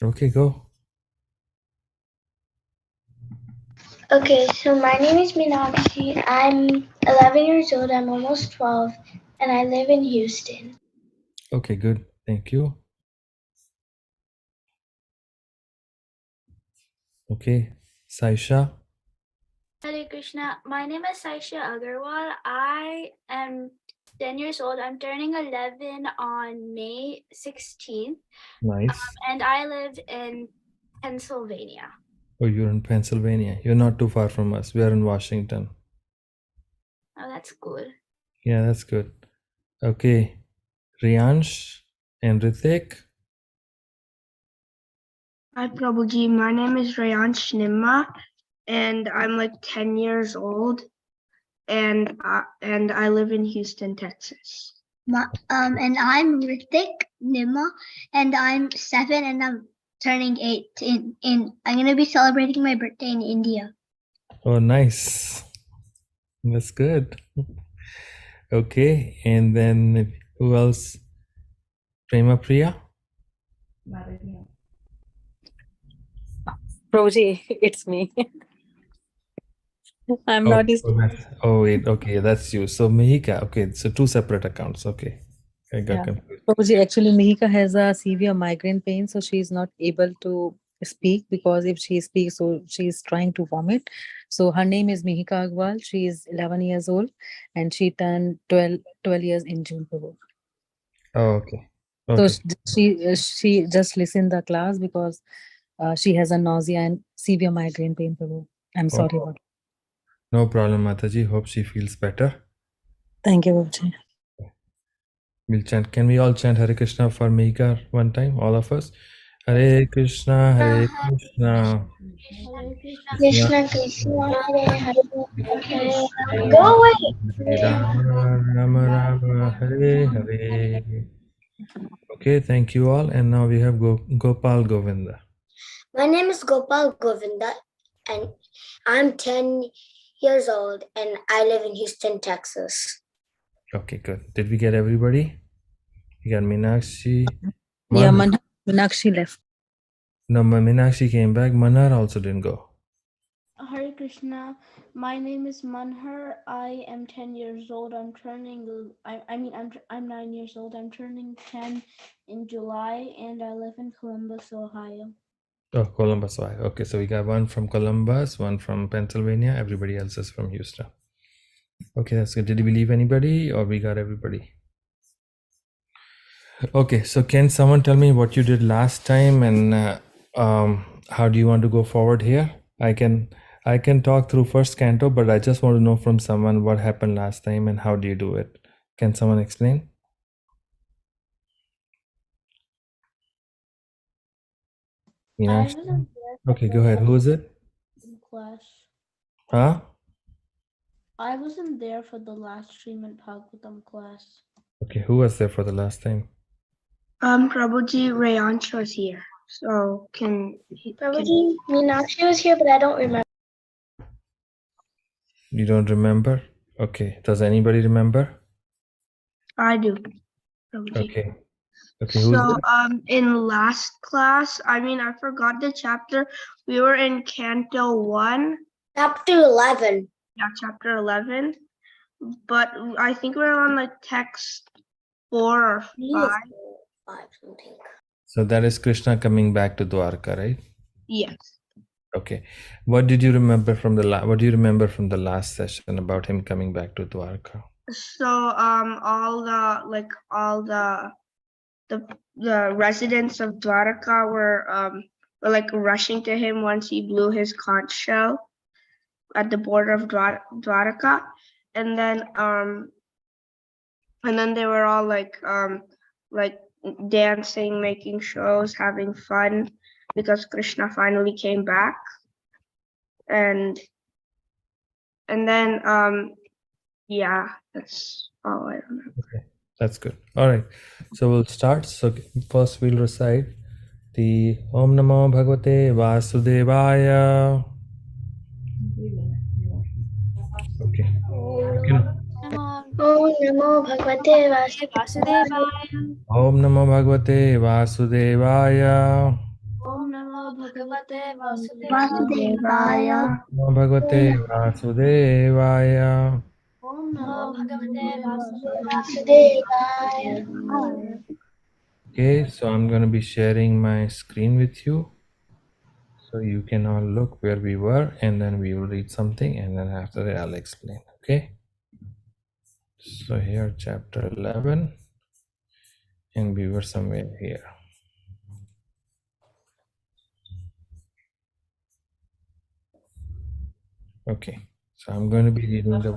Okay, go. Okay, so my name is Meenakshi. I'm 11 years old. I'm almost 12, and I live in Houston. Okay, good. Thank you. Okay, Saisha. Hare Krishna. My name is Saisha Agarwal. I am 10 years old. I'm turning 11 on May 16th. Nice. And I live in Pennsylvania. Oh, you're in Pennsylvania. You're not too far from us. We are in Washington. Oh, that's cool. Yeah, that's good. Okay, Riyansh and Ritik. Hi Prabhuji, my name is Rayansh Nimma and I'm like 10 years old and I live in Houston, Texas. And I'm Ritik Nima, and I'm 7, and I'm turning 8. I'm gonna be celebrating my birthday in India. Oh, nice. That's good. Okay, and then who else? Prema Priya. Roji, it's me. I'm Oh, not his. oh, wait. Okay, that's you. So Mihika. Okay, so two separate accounts. Okay, I got Yeah. confused. Roji, actually, Mihika has a severe migraine pain, so she's not able to speak because if she speaks, so she's trying to vomit. So her name is Mihika Agwal. She is 11 years old and she turned 12 years in June. Prabhu. Oh, okay. So Okay. she just listened the class because she has a nausea and severe migraine pain. Prabhu. I'm sorry Oh, about it. no problem, Mataji. Hope she feels better. Thank you, Roji. We'll chant. Can we all chant Hare Krishna for Mihika one time? All of us. Hare Krishna, Hare Krishna. Hare Krishna. Krishna Krishna Hare Hare Hare. Hare Go away. Hare Rama, Rama Rama, Hare Hare. Okay, thank you all. And now we have Gopal Govinda. My name is Gopal Govinda, and I'm 10 years old, and I live in Houston, Texas. Okay, good. Did we get everybody? We got Meenakshi. Yeah, Manar. Meenakshi left. No, Meenakshi came back. Manar also didn't go. Hare Krishna. My name is Manhar. I am 10 years old. I'm turning. I'm 9 years old. I'm turning 10 in July, and I live in Columbus, Ohio. Oh, Columbus. Okay, so we got one from Columbus, one from Pennsylvania. Everybody else is from Houston. Okay, that's good. Did we leave anybody or we got everybody? Okay, so can someone tell me what you did last time and how do you want to go forward here? I can talk through first canto, but I just want to know from someone what happened last time and how do you do it? Can someone explain? Meenakshi? Okay, go ahead. Who is it? Class. Huh? I wasn't there for the last Srimad Bhagavatam class. Okay, who was there for the last time? Prabhuji, Rayansh was here. So Prabhuji, Meenakshi was here, but I don't remember. You don't remember? Okay. Does anybody remember? I do, Prabhuji. Okay. Okay, who's So that? in last class, I forgot the chapter. We were in Canto 1. Chapter 11. Yeah, chapter 11. But I think we're on like text 4 or 5. 5 something. So that is Krishna coming back to Dwarka, right? Yes. Okay. What did you remember from the what do you remember from the last session about him coming back to Dwarka? So all the residents of Dwaraka were like rushing to him once he blew his conch shell at the border of Dwaraka, and then they were all like dancing, making shows, having fun because Krishna finally came back, and then yeah, that's all I remember. Okay, that's good. All right. So we'll start. So first we'll recite the Om Namo Bhagavate Vasudevaya. Okay. Om Namo Bhagavate Vasudevaya. Vasudevaya. Om Namo Bhagavate Vasudevaya. Om Vasudevaya. Namo Bhagavate Vasudevaya. Okay, so I'm going to be sharing my screen with you. So you can all look where we were, and then we will read something, and then after that I'll explain. Okay. So here, chapter 11, and we were somewhere here. Okay. So I'm going to be reading the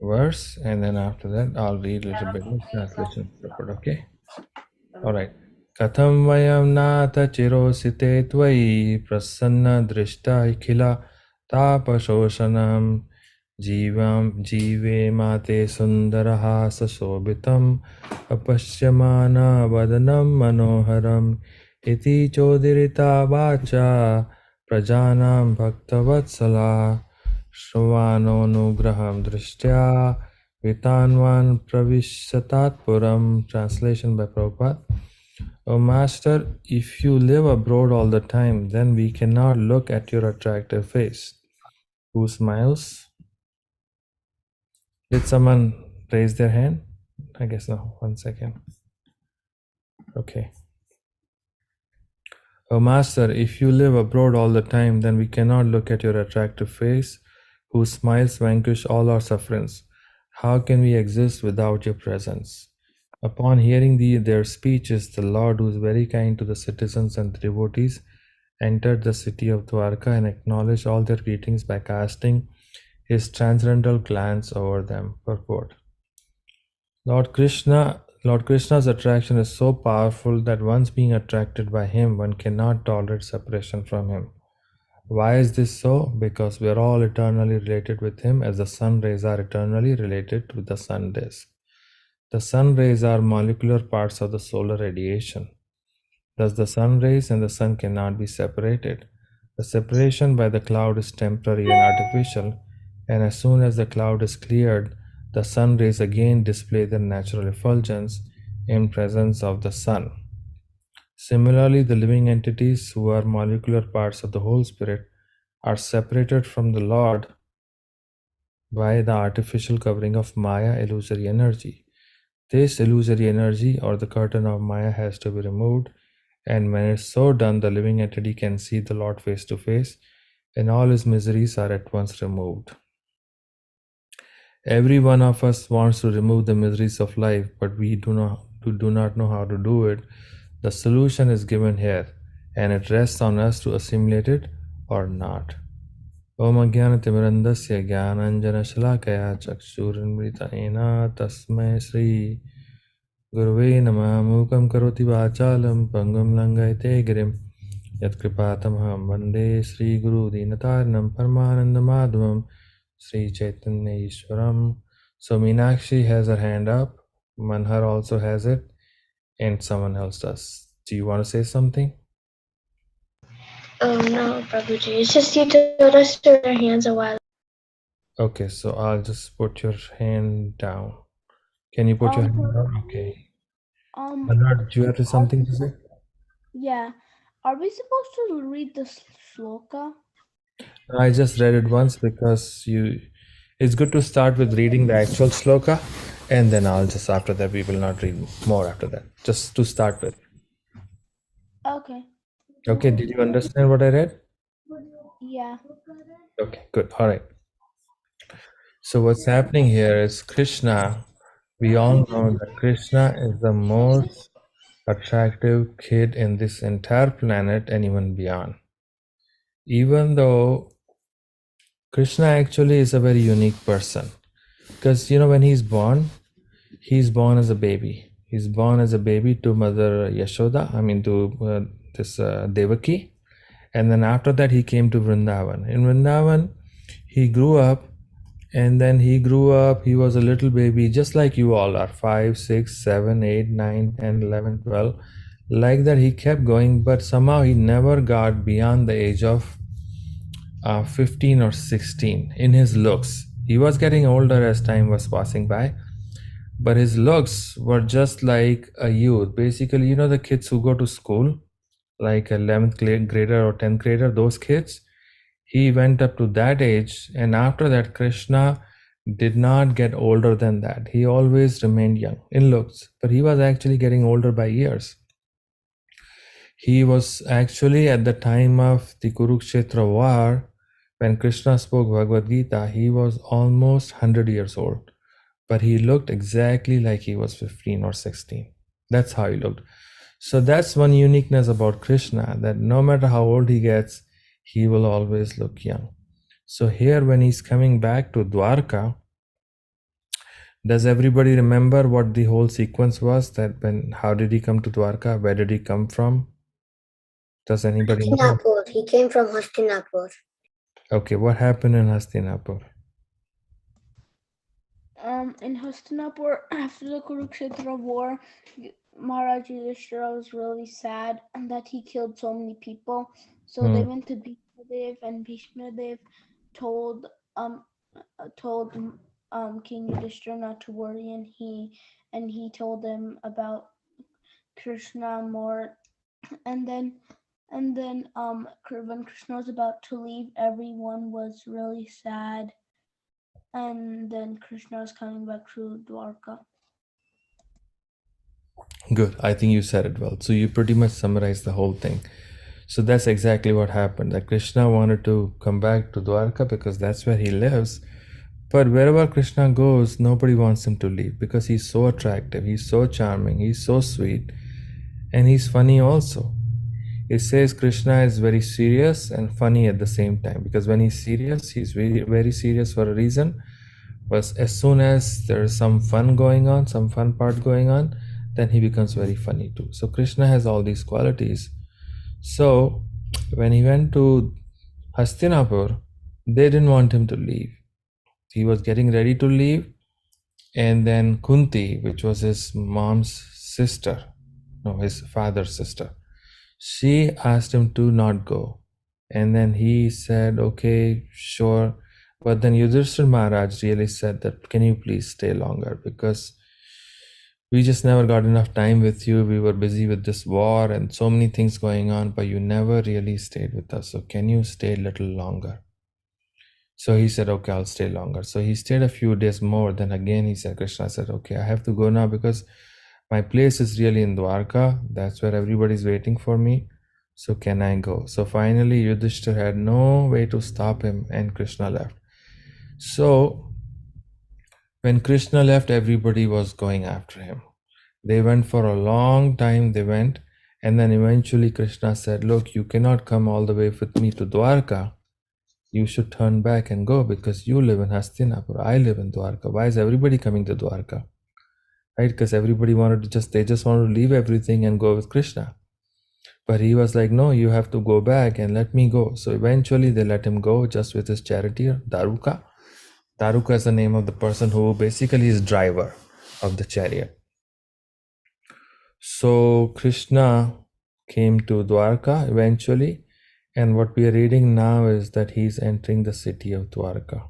verse, and then after that I'll read a little bit of translation support. Okay. All right. Katham vayam nata chirosite tvai prasanna drishta ikhila tapashoshanam जीवे माते सुन्दरः सशोभितम् अपश्यमाना वदनं मनोहरम् इति चोदिरिता वाचा प्रजानां भक्तवत्सला श्रवाणोऽनुग्रहं दृष्ट्या वितान्वान् प्रविशतात् पुरम्. Translation by Prabhupada. O Master, if you live abroad all the time, then we cannot look at your attractive face. Who smiles? Did someone raise their hand? I guess no. 1 second. Okay. Oh Master, if you live abroad all the time, then we cannot look at your attractive face, whose smiles vanquish all our sufferings. How can we exist without your presence? Upon hearing their speeches, the Lord, who is very kind to the citizens and devotees, entered the city of Dwarka and acknowledged all their greetings by casting his transcendental glance over them. Purport. Lord Krishna's attraction is so powerful that once being attracted by him, one cannot tolerate separation from him. Why is this so? Because we are all eternally related with him, as the sun rays are eternally related with the sun disk. The sun rays are molecular parts of the solar radiation. Thus the sun rays and the sun cannot be separated. The separation by the cloud is temporary and artificial, and as soon as the cloud is cleared, the sun rays again display their natural effulgence in presence of the sun. Similarly, the living entities, who are molecular parts of the whole spirit, are separated from the Lord by the artificial covering of Maya, illusory energy. This illusory energy, or the curtain of Maya, has to be removed, and when it's so done, the living entity can see the Lord face to face, and all his miseries are at once removed. Every one of us wants to remove the miseries of life, but we do not know how to do it. The solution is given here, and it rests on us to assimilate it or not. Om Ajnanatimirandasya Jnananjana Shalakaya Chakshurunmritanena Tasmai Sri Guruve Namah Mukam Karoti Vachalam Pangam Langayate Girim Yatkripatamaham Vande Sri Guru Dinatarnam Paramananda Madhavam Sri Chaitanya Ishwaram. So Meenakshi has her hand up, Manhar also has it, and someone else does. Do you want to say something? Oh no, Prabhuji. It's just you told us to raise our hands a while. Okay, so I'll just put your hand down. Can you put your hand down? Okay. Manhar, do you have something to say? Yeah. Are we supposed to read the shloka? I just read it once because it's good to start with reading the actual sloka, and then I'll just after that we will not read more after that. Just to start with. Okay. Okay, did you understand what I read? Yeah. Okay, good. All right. So what's happening here is Krishna. We all know that Krishna is the most attractive kid in this entire planet and even beyond. Even though Krishna actually is a very unique person, because when he's born as a baby. He's born as a baby to Mother Yashoda, to this Devaki, and then after that he came to Vrindavan. In Vrindavan, he grew up, and then he was a little baby, just like you all are, 5, 6, 7, 8, 9, 10, 11, 12. Like that, he kept going, but somehow he never got beyond the age of 15 or 16 in his looks. He was getting older as time was passing by, but his looks were just like a youth. Basically, the kids who go to school, like 11th grader or 10th grader, those kids, he went up to that age. And after that, Krishna did not get older than that. He always remained young in looks, but he was actually getting older by years. He was actually at the time of the Kurukshetra war, when Krishna spoke Bhagavad Gita, he was almost 100 years old, but he looked exactly like he was 15 or 16. That's how he looked. So that's one uniqueness about Krishna, that no matter how old he gets, he will always look young. So here, when he's coming back to Dwarka, does everybody remember what the whole sequence was? How did he come to Dwarka? Where did he come from? Does anybody know? Hastinapur. He came from Hastinapur. Okay, what happened in Hastinapur? In Hastinapur, after the Kurukshetra war, Maharaj Yudhishthira was really sad that he killed so many people. So they went to Bhishmadev, and Bhishmadev told King Yudhishthira not to worry, and he told him about Krishna more. And then when Krishna was about to leave, everyone was really sad. And then Krishna was coming back to Dwarka. Good. I think you said it well. So you pretty much summarized the whole thing. So that's exactly what happened. That Krishna wanted to come back to Dwarka because that's where he lives. But wherever Krishna goes, nobody wants him to leave because he's so attractive, he's so charming, he's so sweet, and he's funny also. It says Krishna is very serious and funny at the same time, because when he's serious, he's very, very serious for a reason. But as soon as there's some fun going on, some fun part going on, then he becomes very funny too. So Krishna has all these qualities. So when he went to Hastinapur, they didn't want him to leave. He was getting ready to leave, and then Kunti, which was his mom's sister, no, his father's sister, she asked him to not go. And then he said, okay, sure. But then Yudhishthira Maharaj really said that, can you please stay longer? Because we just never got enough time with you. We were busy with this war and so many things going on, but you never really stayed with us. So can you stay a little longer? So he said, okay, I'll stay longer. So he stayed a few days more. Then again, he said, Krishna said, okay, I have to go now because my place is really in Dwarka. That's where everybody's waiting for me. So can I go? So finally, Yudhishthira had no way to stop him, and Krishna left. So when Krishna left, everybody was going after him. They went for a long time, and then eventually Krishna said, look, you cannot come all the way with me to Dwarka. You should turn back and go because you live in Hastinapur. I live in Dwarka. Why is everybody coming to Dwarka? Right? Because everybody they just wanted to leave everything and go with Krishna. But he was like, no, you have to go back and let me go. So eventually they let him go just with his charioteer, Daruka. Daruka is the name of the person who basically is driver of the chariot. So Krishna came to Dwarka eventually. And what we are reading now is that he's entering the city of Dwarka.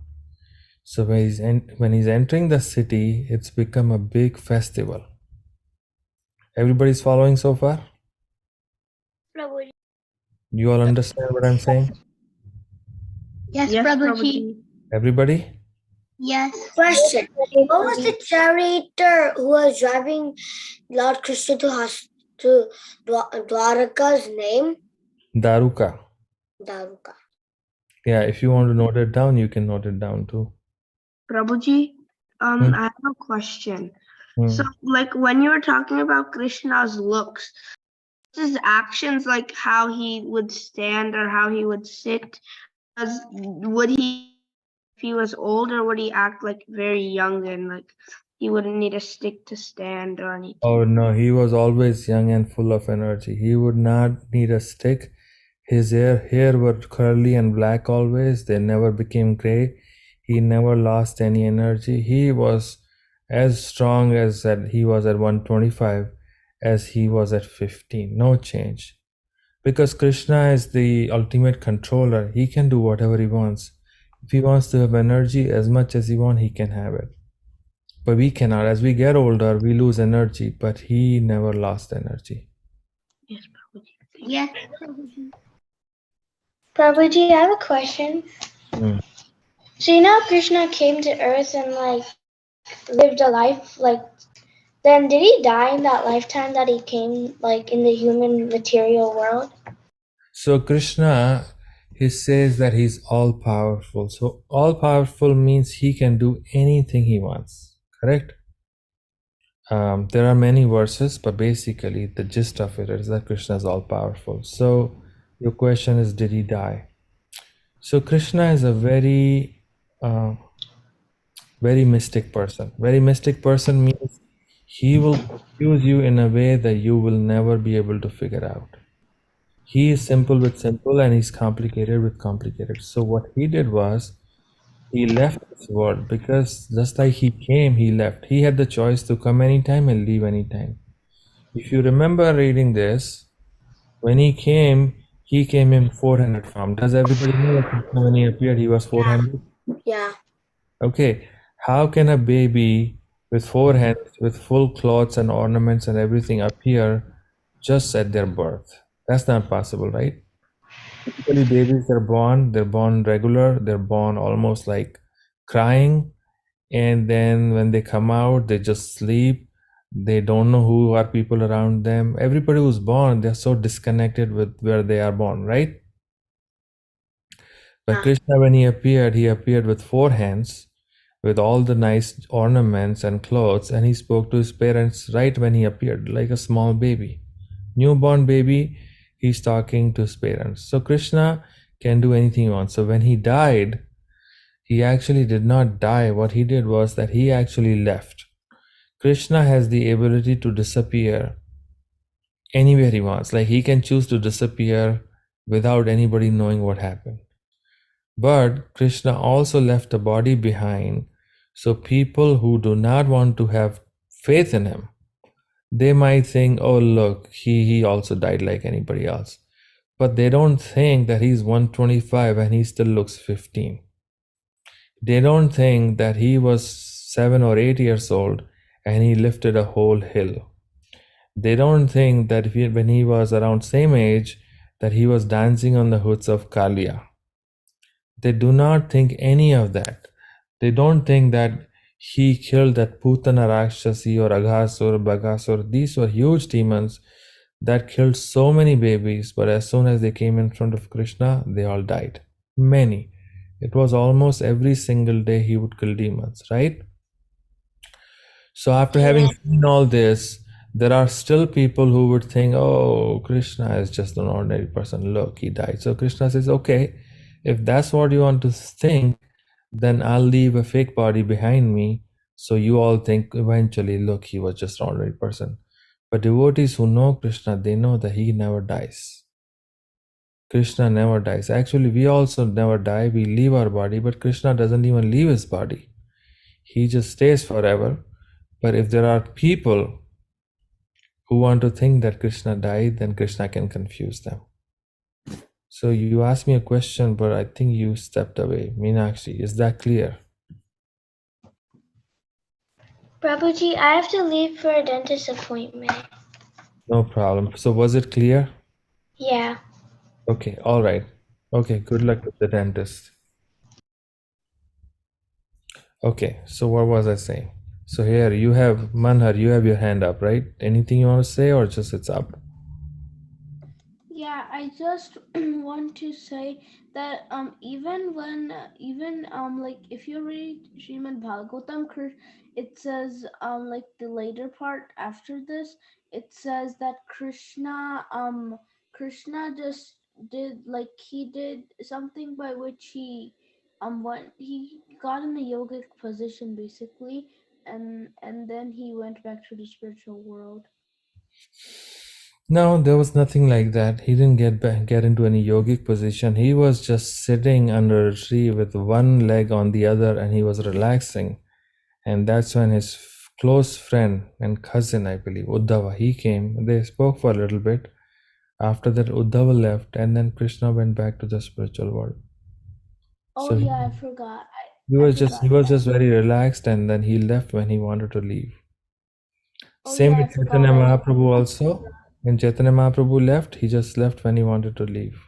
So when he's entering the city, it's become a big festival. Everybody's following so far? Prabhuji. You all understand what I'm saying? Yes, Yes, Prabhuji. Prabhuji. Everybody? Yes. Question. What was the charioteer who was driving Lord Krishna to Dwaraka's name? Daruka. Daruka. Yeah, if you want to note it down, you can note it down too. Prabhuji, I have a question. So, like, when you were talking about Krishna's looks, his actions, like how he would stand or how he would sit, would he, if he was older, would he act like very young and like he wouldn't need a stick to stand or anything? Oh no, he was always young and full of energy. He would not need a stick. His hair were curly and black always. They never became gray. He never lost any energy. He was as strong as that he was at 125 as he was at 15. No change. Because Krishna is the ultimate controller. He can do whatever he wants. If he wants to have energy as much as he wants, he can have it. But we cannot. As we get older, we lose energy, but he never lost energy. Yes, Prabhuji. Yes, Prabhuji. Prabhuji, I have a question. Hmm. So you know Krishna came to earth and like lived a life like then did he die in that lifetime that he came like in the human material world? So Krishna, he says that he's all powerful. So all powerful means he can do anything he wants. Correct? There are many verses, but basically the gist of it is that Krishna is all powerful. So your question is, did he die? So Krishna is a uh, very mystic person. Very mystic person means he will confuse you in a way that you will never be able to figure out. He is simple with simple and he's complicated with complicated. So what he did was he left this world because just like he came, he left. He had the choice to come anytime and leave anytime. If you remember reading this, when he came in 400 form. Does everybody know that Krishna, when he appeared, he was 400? Yeah. Okay, how can a baby with 4 hands, with full clothes and ornaments and everything appear just at their birth? That's not possible, right? Typically, babies they're born regular, they're born almost like crying, and then when they come out, they just sleep. They don't know who are people around them. Everybody who's born, they're so disconnected with where they are born, right? But Krishna, when he appeared with 4 hands, with all the nice ornaments and clothes, and he spoke to his parents right when he appeared, like a small baby. Newborn baby, he's talking to his parents. So Krishna can do anything he wants. So when he died, he actually did not die. What he did was that he actually left. Krishna has the ability to disappear anywhere he wants. Like he can choose to disappear without anybody knowing what happened. But Krishna also left a body behind. So people who do not want to have faith in him, they might think, oh, look, he also died like anybody else. But they don't think that he's 125 and he still looks 15. They don't think that he was 7 or 8 years old and he lifted a whole hill. They don't think that when he was around same age, that he was dancing on the hoods of Kalia. They do not think any of that. They don't think that he killed that Putana Rakshasi or Aghasur, Bagasur. These were huge demons that killed so many babies, but as soon as they came in front of Krishna, they all died. Many. It was almost every single day he would kill demons, right? So after having seen all this, there are still people who would think, oh, Krishna is just an ordinary person. Look, he died. So Krishna says, okay, if that's what you want to think, then I'll leave a fake body behind me. So you all think eventually, look, he was just an ordinary person. But devotees who know Krishna, they know that he never dies. Krishna never dies. Actually, we also never die. We leave our body, but Krishna doesn't even leave his body. He just stays forever. But if there are people who want to think that Krishna died, then Krishna can confuse them. So you asked me a question, but I think you stepped away. Meenakshi, is that clear? Prabhuji, I have to leave for a dentist appointment. No problem. So was it clear? Yeah. Okay, all right. Okay, good luck with the dentist. Okay, so what was I saying? So here you have Manhar, you have your hand up, right? Anything you want to say or just it's up? Yeah, I just want to say that even when even like if you read Srimad Bhagavatam, it says like the later part after this, it says that Krishna just did like he did something by which what he got in a yogic position basically, and then he went back to the spiritual world. No, there was nothing like that. He didn't get into any yogic position. He was just sitting under a tree with one leg on the other and he was relaxing. And that's when his close friend and cousin, I believe, Uddhava, he came. They spoke for a little bit. After that, Uddhava left and then Krishna went back to the spiritual world. Oh So yeah, I forgot. he I was forgot just that. very relaxed and then he left when he wanted to leave. Oh Same yeah, I with forgot. Chaitanya I Mahaprabhu also. When Chaitanya Mahaprabhu left, he just left when he wanted to leave.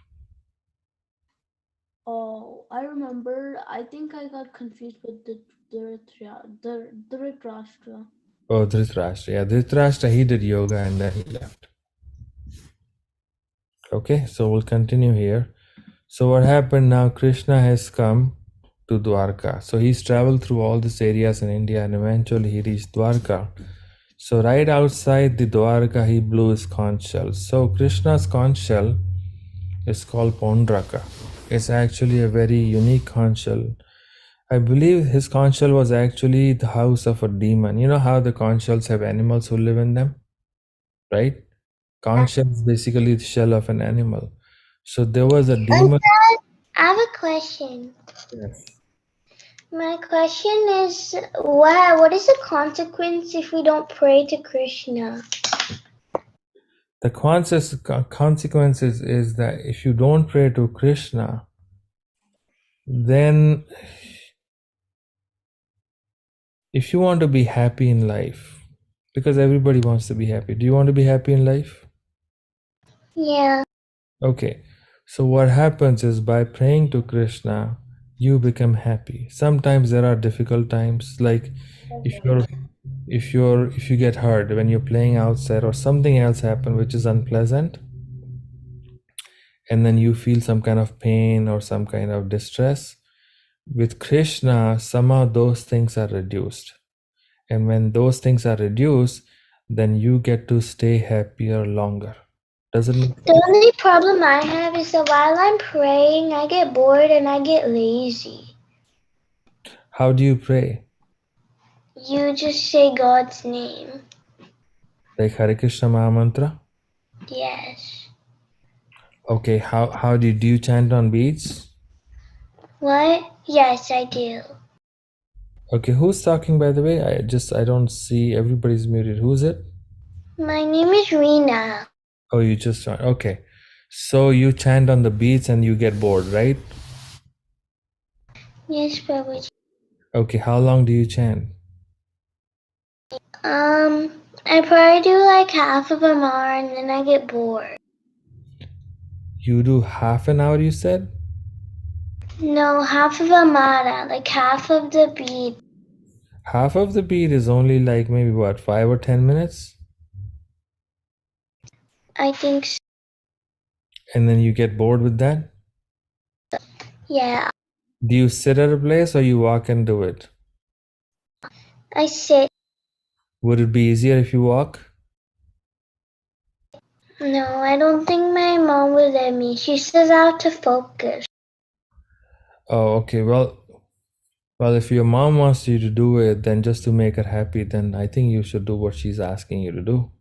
Oh, I remember. I think I got confused with the Dhritarashtra. Oh, Dhritarashtra. Yeah, Dhritarashtra, he did yoga and then he left. Okay, so we'll continue here. So what happened now, Krishna has come to Dwarka. So he's traveled through all these areas in India and eventually he reached Dwarka. So right outside the Dwarka, he blew his conch shell. So Krishna's conch shell is called Pondraka. It's actually a very unique conch shell. I believe his conch shell was actually the house of a demon. You know how the conch shells have animals who live in them, right? Conch shell is basically the shell of an animal. So there was a demon. I have a question. Yes. My question is, what is the consequence if we don't pray to Krishna? The consequences is that if you don't pray to Krishna, then if you want to be happy in life, because everybody wants to be happy. Do you want to be happy in life? Yeah. Okay. So what happens is by praying to Krishna, you become happy. Sometimes there are difficult times, like if you get hurt when you're playing outside or something else happen which is unpleasant, and then you feel some kind of pain or some kind of distress. With Krishna, somehow those things are reduced. And when those things are reduced, then you get to stay happier longer. Does it make sense? The only problem I have is that while I'm praying, I get bored and I get lazy. How do you pray? You just say God's name. Like Hare Krishna Mahamantra? Yes. Okay, how do you chant on beats? What? Yes, I do. Okay, who's talking by the way? I don't see, everybody's muted. Who's it? My name is Rena. Oh, you just joined. Okay. So you chant on the beats and you get bored, right? Yes, Prabhuji. Okay, how long do you chant? I probably do like half of an hour and then I get bored. You do half an hour, you said? No, half of a mara, like half of the beat. Half of the beat is only like maybe what, 5 or 10 minutes? I think so. And then you get bored with that? Yeah, Do you sit at a place or you walk and do it? I sit. Would it be easier if you walk? No, I don't think my mom would let me. She says I have to focus. Oh, okay. Well, if your mom wants you to do it, then just to make her happy, then I think you should do what she's asking you to do.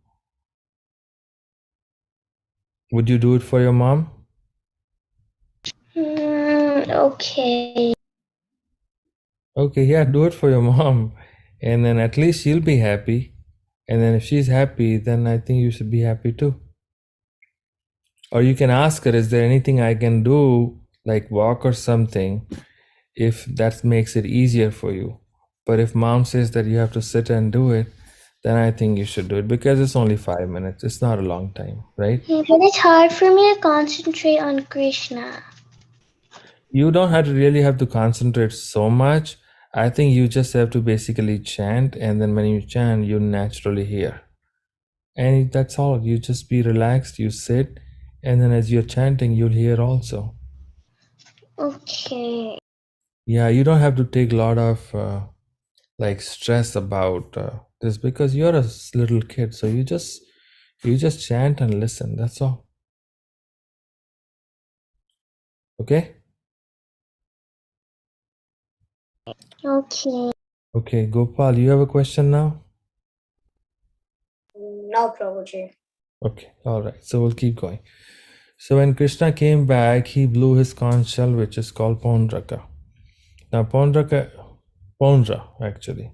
Would you do it for your mom? Okay. Okay, yeah, do it for your mom. And then at least she'll be happy. And then if she's happy, then I think you should be happy too. Or you can ask her, is there anything I can do, like walk or something, if that makes it easier for you? But if mom says that you have to sit and do it, then I think you should do it because it's only 5 minutes. It's not a long time, right? But it's hard for me to concentrate on Krishna. You don't really have to concentrate so much. I think you just have to basically chant, and then when you chant, you naturally hear. And that's all. You just be relaxed, you sit, and then as you're chanting, you'll hear also. Okay. Yeah, you don't have to take a lot of like stress about this because you're a little kid, so you just chant and listen. That's all. Okay. Okay. Okay, Gopal, you have a question now? No, Prabhuji. Okay, all right. So we'll keep going. So when Krishna came back, he blew his conch shell, which is called Pondraka. Now Pondra actually.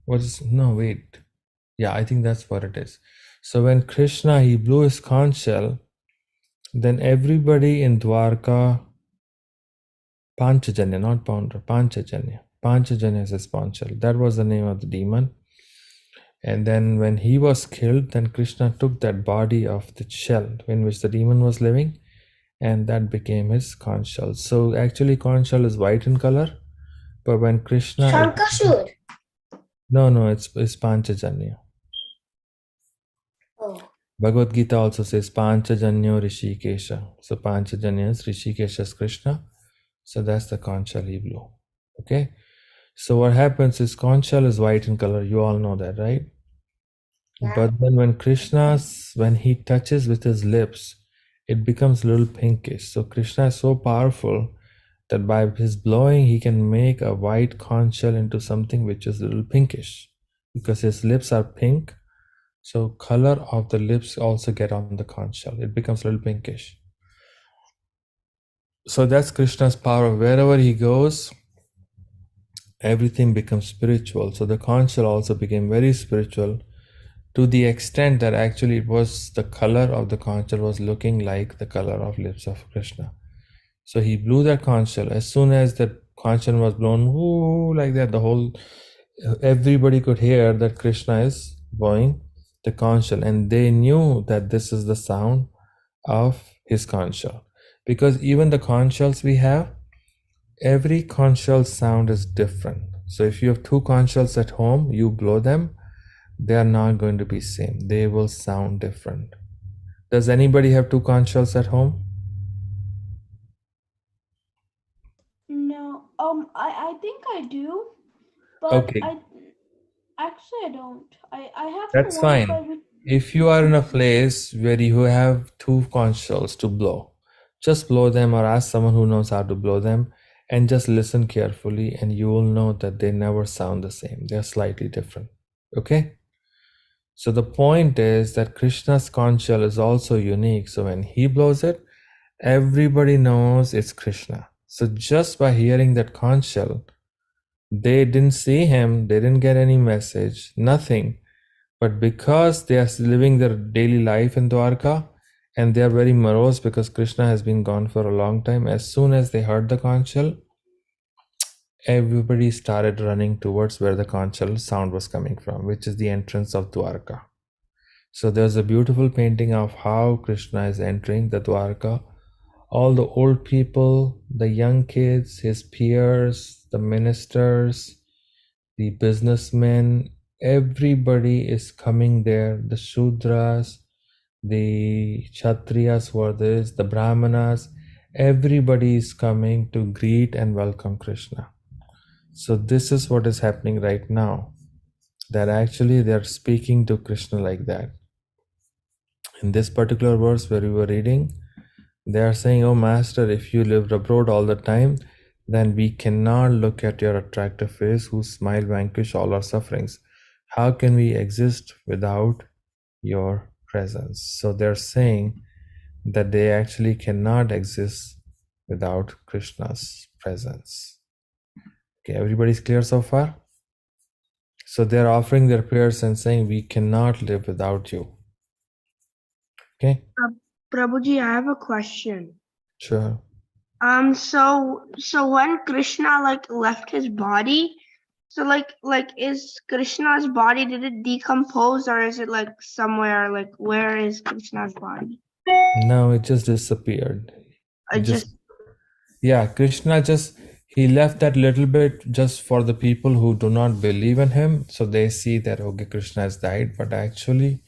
What is, no, wait. Yeah, I think that's what it is. So when Krishna, he blew his conch shell, then everybody in Dwarka, Panchajanya, not Pondra, Panchajanya is his conch shell. That was the name of the demon. And then when he was killed, then Krishna took that body of the shell in which the demon was living, and that became his conch shell. So actually conch shell is white in color, but when Krishna... Shankashur. No, it's Panchajanya. Oh. Bhagavad Gita also says Panchajanyo Rishikesha. So Panchajanya is Rishikesha's Krishna. So that's the conch shell he blew. Okay. So what happens is conch shell is white in color. You all know that, right? Yeah. But then when he touches with his lips, it becomes a little pinkish. So Krishna is so powerful that by his blowing, he can make a white conch shell into something which is a little pinkish, because his lips are pink. So color of the lips also get on the conch shell. It becomes a little pinkish. So that's Krishna's power. Wherever he goes, everything becomes spiritual. So the conch shell also became very spiritual, to the extent that actually it was the color of the conch shell was looking like the color of lips of Krishna. So he blew that conch shell. As soon as the conch shell was blown, whoo, like that, everybody could hear that Krishna is blowing the conch shell, and they knew that this is the sound of his conch shell. Because even the conch shells we have, every conch shell sound is different. So if you have two conch shells at home, you blow them, they are not going to be same. They will sound different. Does anybody have two conch shells at home? No. I think I do, but Okay. I don't. I have That's the one, fine. If you are in a place where you have two conch shells to blow, just blow them, or ask someone who knows how to blow them, and just listen carefully, and you will know that they never sound the same. They're slightly different. Okay? So the point is that Krishna's conch shell is also unique. So when he blows it, everybody knows it's Krishna. So just by hearing that conch shell, they didn't see him, they didn't get any message, nothing. But because they are living their daily life in Dwarka, and they are very morose because Krishna has been gone for a long time, as soon as they heard the conch shell, everybody started running towards where the conch shell sound was coming from, which is the entrance of Dwarka. So there's a beautiful painting of how Krishna is entering the Dwarka. All the old people, the young kids, his peers, the ministers, the businessmen, everybody is coming there. The Shudras, the Kshatriyas were this, the Brahmanas, everybody is coming to greet and welcome Krishna. So this is what is happening right now, that actually they are speaking to Krishna like that. In this particular verse where we were reading, they are saying, "Oh Master, if you lived abroad all the time, then we cannot look at your attractive face whose smile vanquish all our sufferings. How can we exist without your presence?" So they're saying that they actually cannot exist without Krishna's presence. Okay, everybody's clear so far? So they're offering their prayers and saying, we cannot live without you. Okay? Prabhuji, I have a question. Sure. So when Krishna left his body, so is Krishna's body, did it decompose, or is it somewhere, where is Krishna's body? No, it just disappeared. It Krishna he left that little bit just for the people who do not believe in him. So they see that, okay, Krishna has died, but actually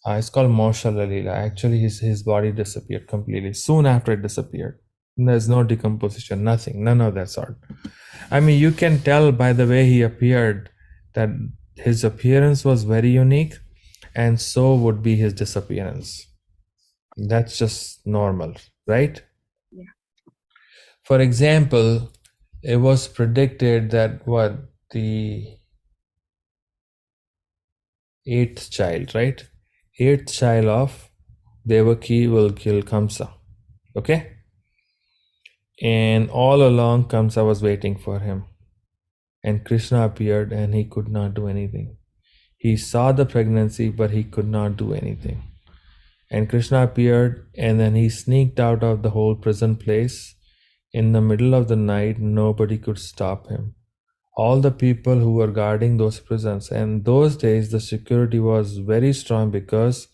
it's called Mosha Lalila. Actually, his body disappeared completely. Soon after it disappeared. There's no decomposition, nothing, none of that sort. I mean, you can tell by the way he appeared that his appearance was very unique, and so would be his disappearance. That's just normal, right? Yeah. For example, it was predicted that the eighth child, right? Eighth child of Devaki will kill Kamsa. Okay? And all along Kamsa was waiting for him. And Krishna appeared and he could not do anything. He saw the pregnancy, but he could not do anything. And Krishna appeared, and then he sneaked out of the whole prison place. In the middle of the night, nobody could stop him. all the people who were guarding those prisons. And those days, the security was very strong because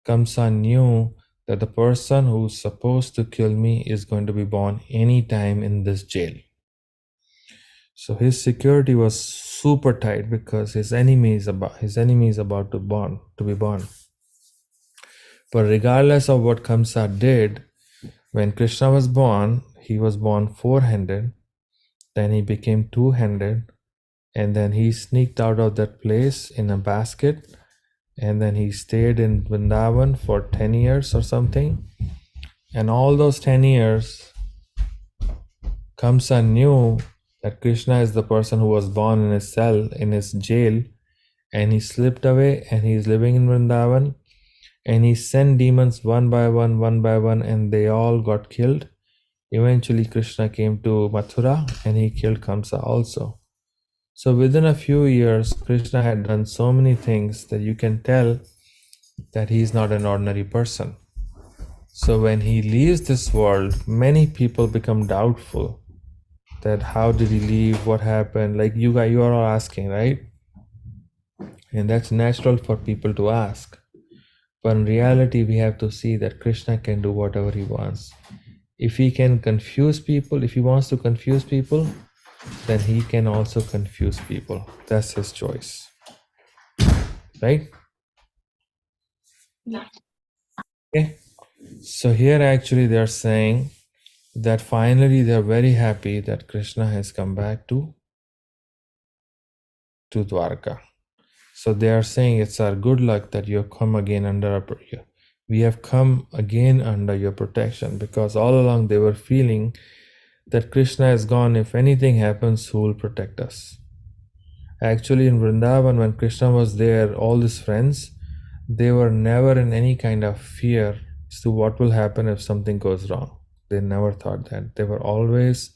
Kamsa knew that the person who's supposed to kill me is going to be born anytime in this jail. So his security was super tight because his enemy is about to be born. But regardless of what Kamsa did, when Krishna was born, he was born four-handed, then he became two-handed, and then he sneaked out of that place in a basket, and then he stayed in Vrindavan for 10 years or something. And all those 10 years, Kamsa knew that Krishna is the person who was born in his cell, in his jail, and he slipped away and he's living in Vrindavan, and he sent demons one by one, and they all got killed. Eventually, Krishna came to Mathura and he killed Kamsa also. So within a few years, Krishna had done so many things that you can tell that he is not an ordinary person. So when he leaves this world, many people become doubtful that how did he leave, what happened, like you are all asking, right? And that's natural for people to ask. But in reality, we have to see that Krishna can do whatever he wants. If he can confuse people, if he wants to confuse people, then he can also confuse people. That's his choice. Right? Yeah. Okay. So here actually they are saying that finally they are very happy that Krishna has come back to Dwarka. So they are saying it's our good luck that you have come again we have come again under your protection, because all along they were feeling that Krishna is gone. If anything happens, who will protect us? Actually, in Vrindavan, when Krishna was there, all his friends, they were never in any kind of fear as to what will happen if something goes wrong. They never thought that. They were always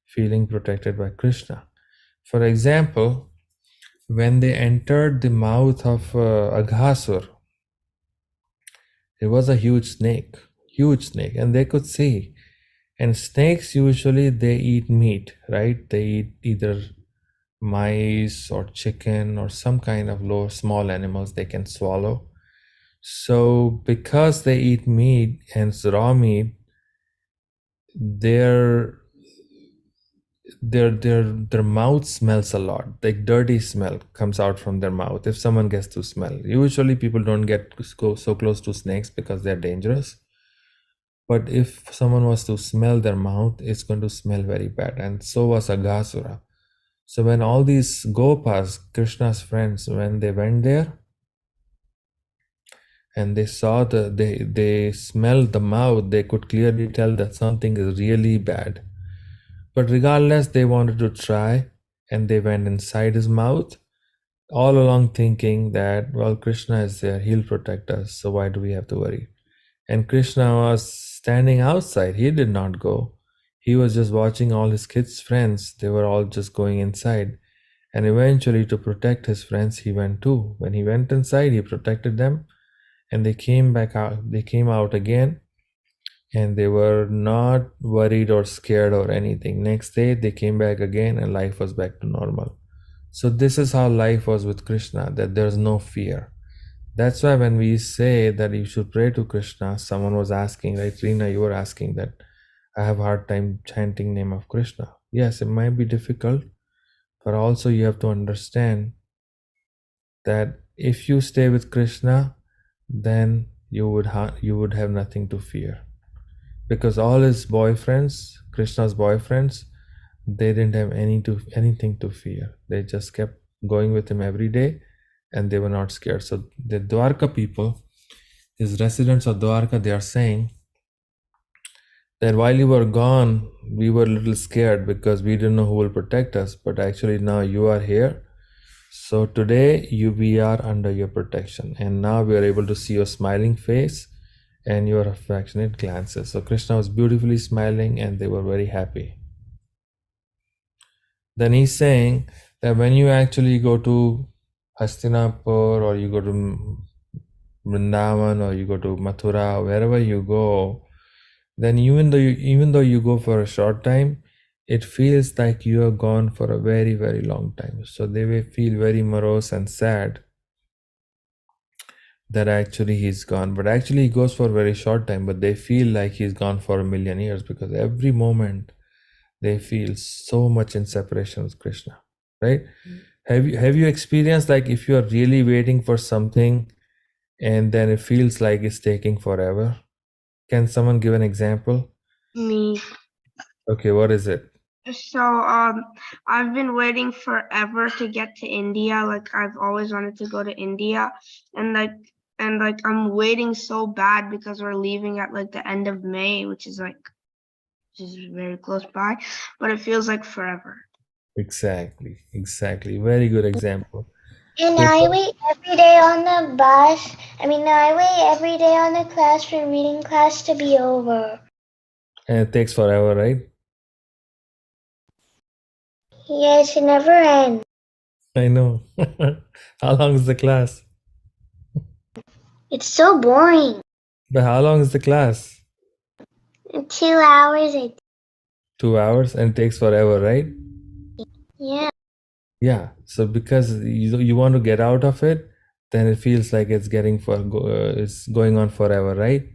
feeling protected by Krishna. For example, when they entered the mouth of Aghasur, it was a huge snake, and they could see. And snakes usually they eat meat, right? They eat either mice or chicken or some kind of low small animals they can swallow. So because they eat meat and it's raw meat, their mouth smells a lot. Like dirty smell comes out from their mouth if someone gets to smell. Usually people don't go so close to snakes because they're dangerous. But if someone was to smell their mouth, it's going to smell very bad. And so was Aghasura. So when all these Gopas, Krishna's friends, when they went there and they saw they smelled the mouth, they could clearly tell that something is really bad. But regardless, they wanted to try, and they went inside his mouth, all along thinking that, well, Krishna is there, he'll protect us, so why do we have to worry? And Krishna was standing outside. He did not go. He was just watching all his kids' friends. They were all just going inside. And eventually, to protect his friends, he went too. When he went inside, he protected them, and they came back out. They came out again, and they were not worried or scared or anything. Next day, they came back again, and life was back to normal. So this is how life was with Krishna, that there's no fear. That's why when we say that you should pray to Krishna, someone was asking, right, Reena, you were asking that I have a hard time chanting name of Krishna. Yes, it might be difficult, but also you have to understand that if you stay with Krishna, then you would have nothing to fear, because all his boyfriends, Krishna's boyfriends, they didn't have anything to fear. They just kept going with him every day, and they were not scared. So the Dwarka people, his residents of Dwarka, they are saying that while you were gone, we were a little scared because we didn't know who will protect us. But actually now you are here. So today we are under your protection. And now we are able to see your smiling face and your affectionate glances. So Krishna was beautifully smiling, and they were very happy. Then he's saying that when you actually go to Hastinapur, or you go to Vrindavan, or you go to Mathura, wherever you go, then even though you go for a short time, it feels like you are gone for a very, very long time. So they will feel very morose and sad that actually he's gone. But actually he goes for a very short time, but they feel like he's gone for a million years because every moment they feel so much in separation with Krishna, right? Have you experienced, like, if you are really waiting for something and then it feels like it's taking forever? Can someone give an example? Me. Okay, what is it? So I've been waiting forever to get to India. Like I've always wanted to go to India, and I'm waiting so bad because we're leaving at like the end of May, which is very close by, but it feels like forever. Exactly. Very good example. And So, I wait every day on the bus. I wait every day on the class for reading class to be over. and it takes forever, right? Yes, it never ends. I know. How long is the class? It's so boring. But how long is the class? 2 hours. 2 hours, and it takes forever, right? Yeah. Yeah. So because you want to get out of it, then it feels like it's going on forever, right?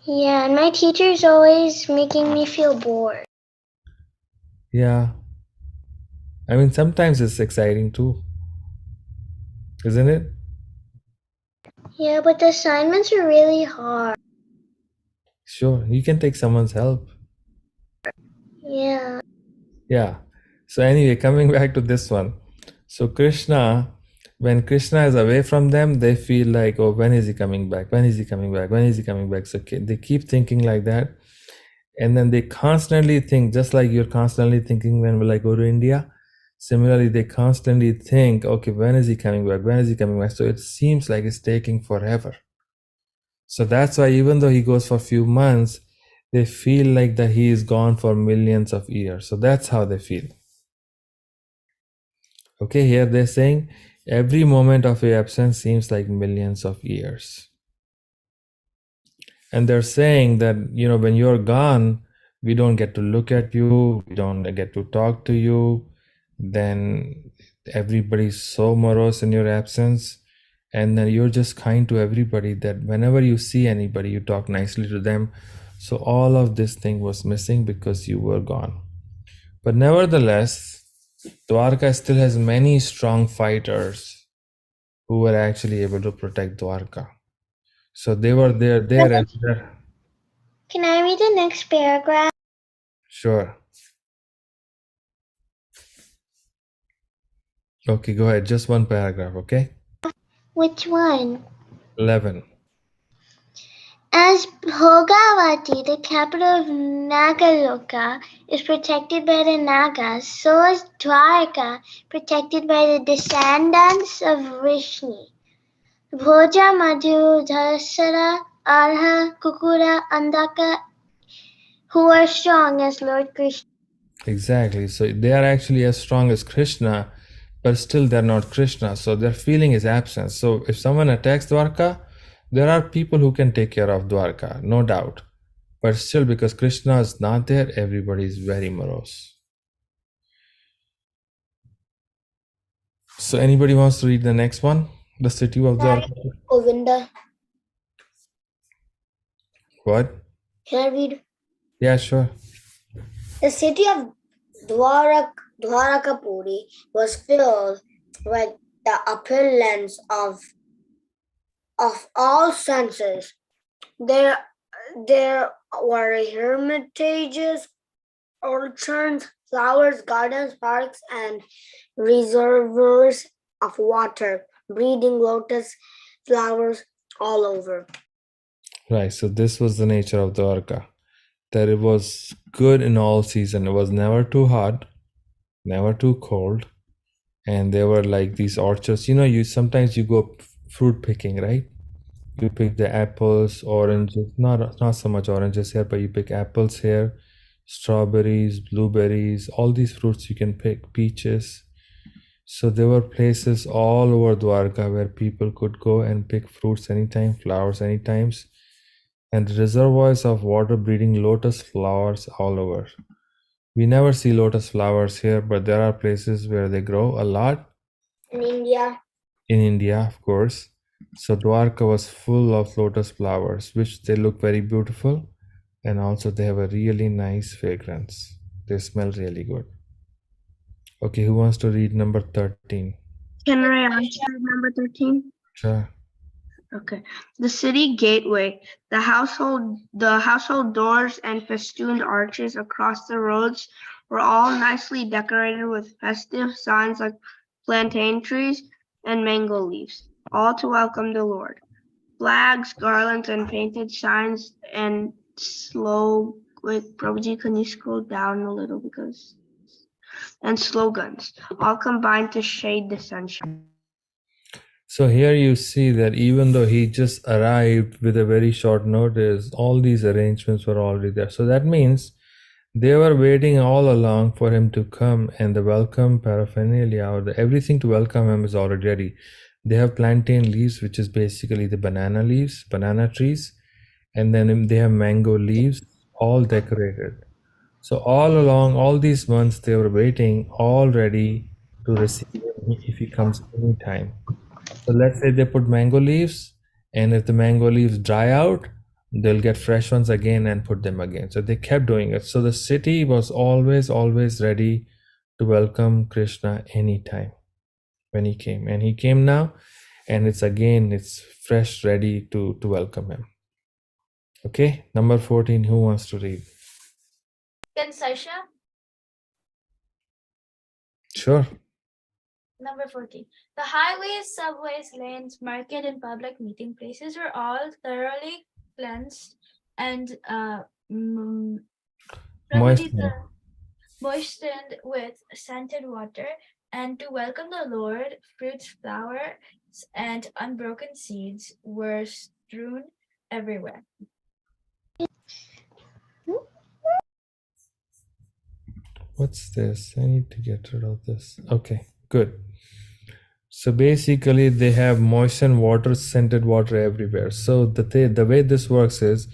Yeah, and my teacher's always making me feel bored. Yeah. I mean, sometimes it's exciting too, isn't it? Yeah, but the assignments are really hard. Sure. You can take someone's help. Yeah. Yeah. So anyway, coming back to this one. So Krishna, when Krishna is away from them, they feel like, oh, when is he coming back? When is he coming back? When is he coming back? So they keep thinking like that. And then they constantly think, just like you're constantly thinking, when will I go to India? Similarly, they constantly think, okay, when is he coming back? When is he coming back? So it seems like it's taking forever. So that's why even though he goes for a few months, they feel like that he is gone for millions of years. So that's how they feel. Okay, here they're saying every moment of your absence seems like millions of years. And they're saying that, when you're gone, we don't get to look at you, we don't get to talk to you. Then everybody's so morose in your absence. And then you're just kind to everybody that whenever you see anybody, you talk nicely to them. So all of this thing was missing because you were gone. But nevertheless, Dwarka still has many strong fighters who were actually able to protect Dwarka. So they were there and there. Can I read the next paragraph? Sure. Okay, go ahead. Just one paragraph, okay? Which one? 11. As Bhogavati, the capital of Nagaloka, is protected by the Nagas, so is Dwarka protected by the descendants of Vrishni. Bhoja, Madhu, Dharasara, Arha, Kukura, Andaka, who are strong as Lord Krishna. Exactly. So they are actually as strong as Krishna, but still they're not Krishna. So their feeling is absence. So if someone attacks Dwarka, there are people who can take care of Dwarka, no doubt. But still, because Krishna is not there, everybody is very morose. So anybody wants to read the next one? The city of Dwarka? Govinda. What? Can I read? Yeah, sure. The city of Dwarakapuri was filled with the appearance of all senses. There were hermitages, orchards, flowers, gardens, parks, and reservoirs of water, breeding lotus flowers all over. Right. So this was the nature of Dwarka. That it was good in all season. It was never too hot, never too cold, and there were like these orchards. You sometimes you go fruit picking, right? You pick the apples, oranges, not so much oranges here, but you pick apples here, strawberries, blueberries, all these fruits you can pick, peaches. So there were places all over Dwarka where people could go and pick fruits anytime, flowers anytime. and reservoirs of water breeding lotus flowers all over. We never see lotus flowers here, but there are places where they grow a lot. In India. In India, of course. So Dwarka was full of lotus flowers, which they look very beautiful, and also they have a really nice fragrance. They smell really good. Okay, who wants to read number 13? Can I answer number 13? Sure. Okay. The city gateway, the household doors and festooned arches across the roads were all nicely decorated with festive signs like plantain trees and mango leaves, all to welcome the Lord. Flags, garlands, and painted signs and Prabhuji, can you scroll down a little and slogans, all combined to shade the sunshine. So here you see that even though he just arrived with a very short notice, all these arrangements were already there. So that means they were waiting all along for him to come, and the welcome paraphernalia or everything to welcome him is already ready. They have plantain leaves, which is basically the banana leaves, banana trees, and then they have mango leaves, all decorated. So all along, all these months, they were waiting, all ready to receive him if he comes anytime. So let's say they put mango leaves, and if the mango leaves dry out, they'll get fresh ones again and put them again. So they kept doing it. So the city was always ready to welcome Krishna anytime when he came. And he came now, and it's fresh, ready to welcome him. Okay, number 14, who wants to read? Can Saisha? Sure. Number 14. The highways, subways, lanes, market, and public meeting places were all thoroughly cleansed and moistened with scented water, and to welcome the Lord, fruits, flowers, and unbroken seeds were strewn everywhere. What's this? I need to get rid of this. Okay, good. So basically, they have moistened water, scented water everywhere. So the way this works is,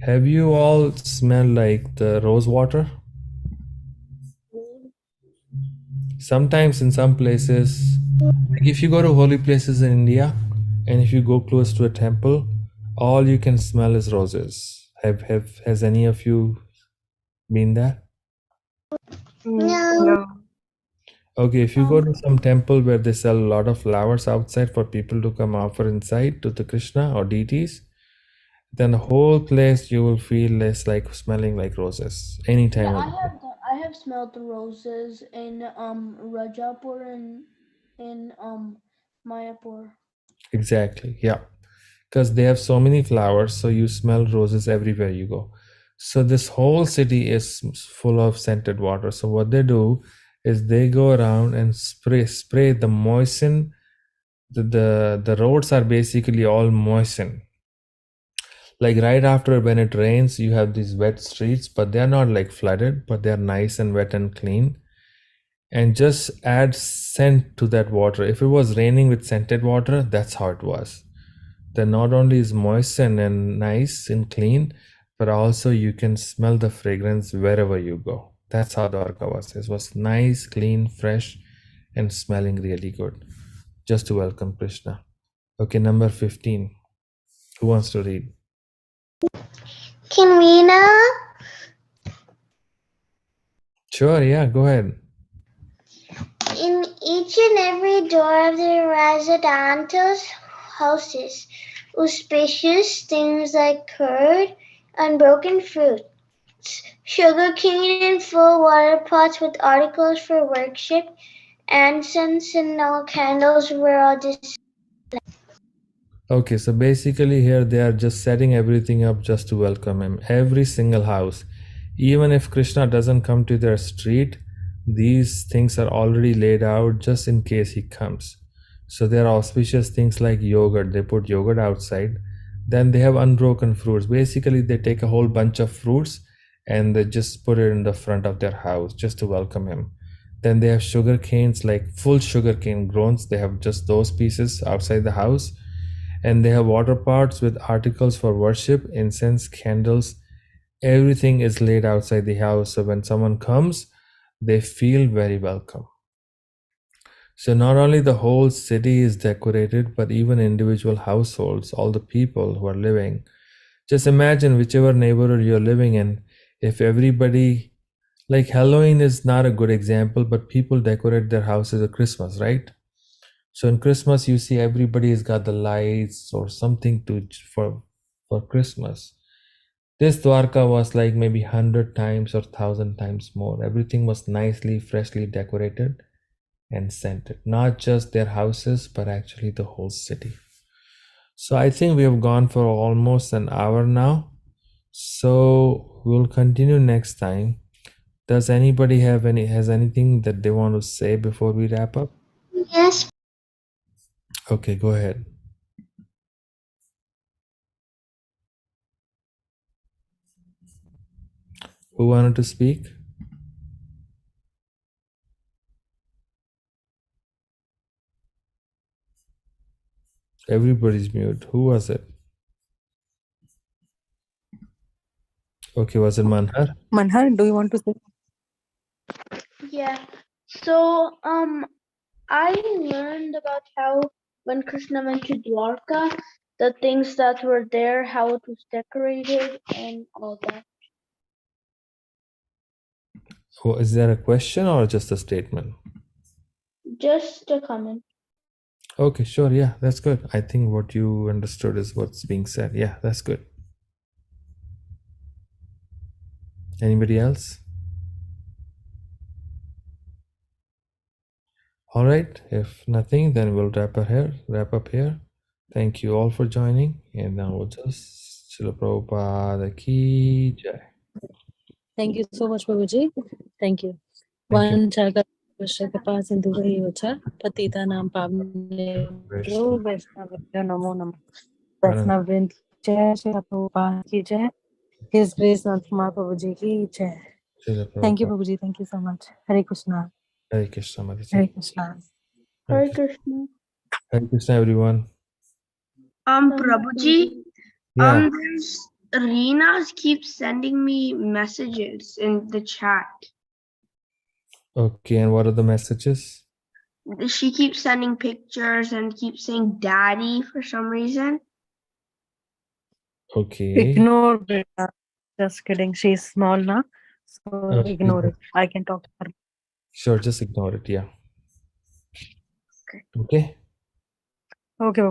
have you all smelled like the rose water? Sometimes in some places, like if you go to holy places in India, and if you go close to a temple, all you can smell is roses. Has any of you been there? No. Okay, if you go to some temple where they sell a lot of flowers outside for people to come offer inside to the Krishna or deities, then the whole place you will feel less like smelling like roses anytime. Yeah, I have smelled the roses in Rajapur and in Mayapur. Exactly, yeah. Because they have so many flowers, so you smell roses everywhere you go. So this whole city is full of scented water. So what they do is they go around and spray the moisten. The roads are basically all moistened. Like right after when it rains, you have these wet streets, but they're not like flooded, but they're nice and wet and clean. And just add scent to that water. If it was raining with scented water, that's how it was. Then not only is moistened and nice and clean, but also you can smell the fragrance wherever you go. That's how Dwarka was. It was nice, clean, fresh, and smelling really good. Just to welcome Krishna. Okay, number 15. Who wants to read? Can we now? Sure, yeah, go ahead. In each and every door of the residential houses, auspicious things like curd, unbroken fruits, sugar cane in full water pots with articles for worship, incense and no candles were all displayed. Okay, so basically here they are just setting everything up just to welcome him. Every single house, even if Krishna doesn't come to their street, these things are already laid out just in case he comes. So there are auspicious things like yogurt. They put yogurt outside. Then they have unbroken fruits. Basically, they take a whole bunch of fruits and they just put it in the front of their house just to welcome him. Then they have sugar canes, like full sugar cane groans. They have just those pieces outside the house. And they have water pots with articles for worship, incense, candles. Everything is laid outside the house. So when someone comes, they feel very welcome. So not only the whole city is decorated, but even individual households, all the people who are living. Just imagine whichever neighborhood you're living in, if everybody, like Halloween is not a good example, but people decorate their houses at Christmas, right? So in Christmas, you see everybody's got the lights or something to for Christmas. This Dwarka was like maybe 100 times or 1,000 times more. Everything was nicely, freshly decorated and scented. Not just their houses, but actually the whole city. So I think we have gone for almost an hour now. So we'll continue next time. Does anybody has anything that they want to say before we wrap up? Yes. Okay, go ahead. Who wanted to speak? Everybody's mute. Who was it? Okay, was it Manhar? Manhar, do you want to say? Yeah. So I learned about how when Krishna went to Dwarka, the things that were there, how it was decorated, and all that. Oh, is there a question or just a statement? Just a comment. Okay, sure. Yeah, that's good. I think what you understood is what's being said. Yeah, that's good. Anybody else? All right. If nothing, then we'll wrap up here. Thank you all for joining. And now we'll just Srila Prabhupada ki jai. Thank you so much, Babuji. Thank you. Thank you. One chaga Vishakapa Sindhu Yocha, Patita Nam Pavne, Vaishnav Namo Namo. Vaishnav Vrind Jai, Srila Prabhupada ki jai. His Grace Nantma Babuji ki jai. Srila Thank you, Prabhupada. Babuji. Thank you so much. Hare Krishna. Hare Krishna, Mataji. Hare Krishna. Hare Hare Krishna. Krishna. Hare Krishna, everyone. Prabhuji, Yeah. there's Reena's keeps sending me messages in the chat. Okay, and what are the messages? She keeps sending pictures and keeps saying daddy for some reason. Okay. Ignore Beta. Just kidding. She's small now. So Okay. ignore it. I can talk to her. Sure, just ignore it. Yeah. Okay. Okay. Okay.